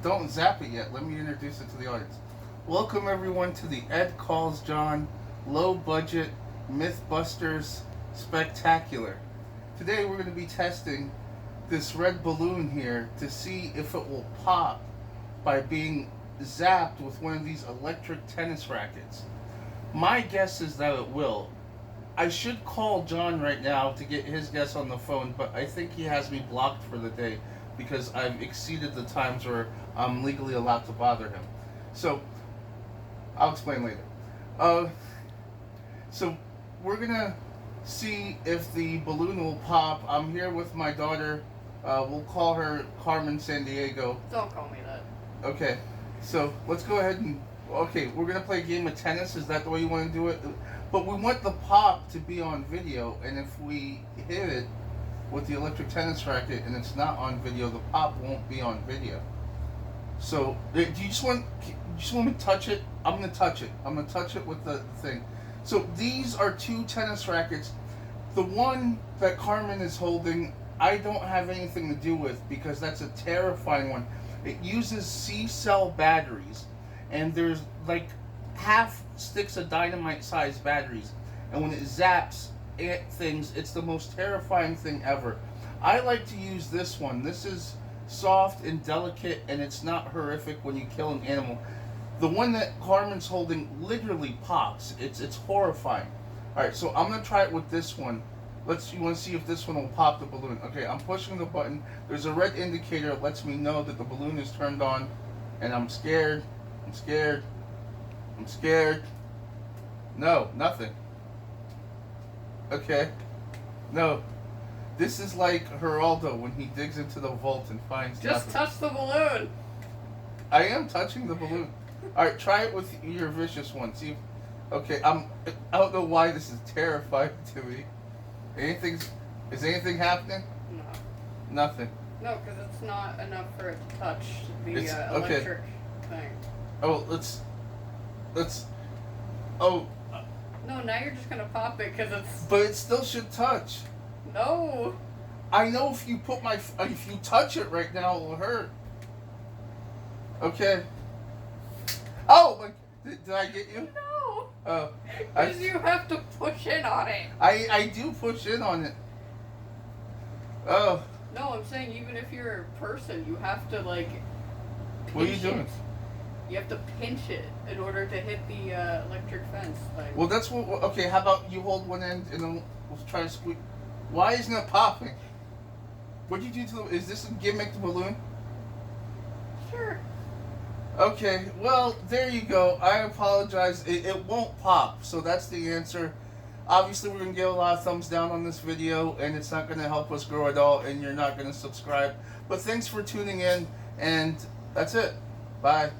don't zap it yet. Let me introduce it to the audience. Welcome everyone to the Ed Calls John Low Budget Mythbusters Spectacular. Today we're going to be testing this red balloon here to see if it will pop by being zapped with one of these electric tennis rackets. My guess is that it will. I should call John right now to get his guess on the phone, but I think he has me blocked for the day because I've exceeded the times where I'm legally allowed to bother him. So, I'll explain later. So, we're gonna see if the balloon will pop. I'm here with my daughter. We'll call her Carmen San-diego. Don't call me that. Okay, so let's go ahead and... Okay, we're gonna play a game of tennis. Is that the way you want to do it? But we want the pop to be on video, and if we hit it with the electric tennis racket and it's not on video, the pop won't be on video. So, do you just want me to touch it? I'm gonna touch it. I'm gonna touch it with the thing. So these are two tennis rackets. The one that Carmen is holding, I don't have anything to do with because that's a terrifying one. It uses C-cell batteries, and there's like half sticks of dynamite sized batteries, and when it zaps things, it's the most terrifying thing ever. I like to use this one. This is soft and delicate, and it's not horrific when you kill an animal. The one that Carmen's holding literally pops. It's horrifying. Alright, so I'm gonna try it with this one. You wanna see if this one will pop the balloon. Okay, I'm pushing the button. There's a red indicator that lets me know that the balloon is turned on, and I'm scared. I'm scared. I'm scared. No, nothing. Okay. No. This is like Geraldo when he digs into the vault and finds Just nothing. touch the balloon. I am touching the balloon. Alright, try it with your vicious one. See if... Okay, I don't know why this is terrifying to me. Is anything happening? No. Nothing. No, because it's not enough for it to touch the Okay. electric thing. Oh, oh, No, now you're just gonna pop it because it's... but it still should touch. No. I know if you touch it right now, it'll hurt. Okay. Oh, did I get you? No. Oh. Because you have to push in on it. I do push in on it. Oh. No, I'm saying even if you're a person, you have to like... What are you pinch doing? it. You have to pinch it in order to hit the electric fence thing. Well, that's what... Okay, how about you hold one end and then we'll try to squeeze... Why isn't it popping? What'd you do to the... Is this a gimmick balloon? Sure. Okay, well, there you go. I apologize. It won't pop, so that's the answer. Obviously, we're going to get a lot of thumbs down on this video, and it's not going to help us grow at all, and you're not going to subscribe. But thanks for tuning in, and that's it. Bye.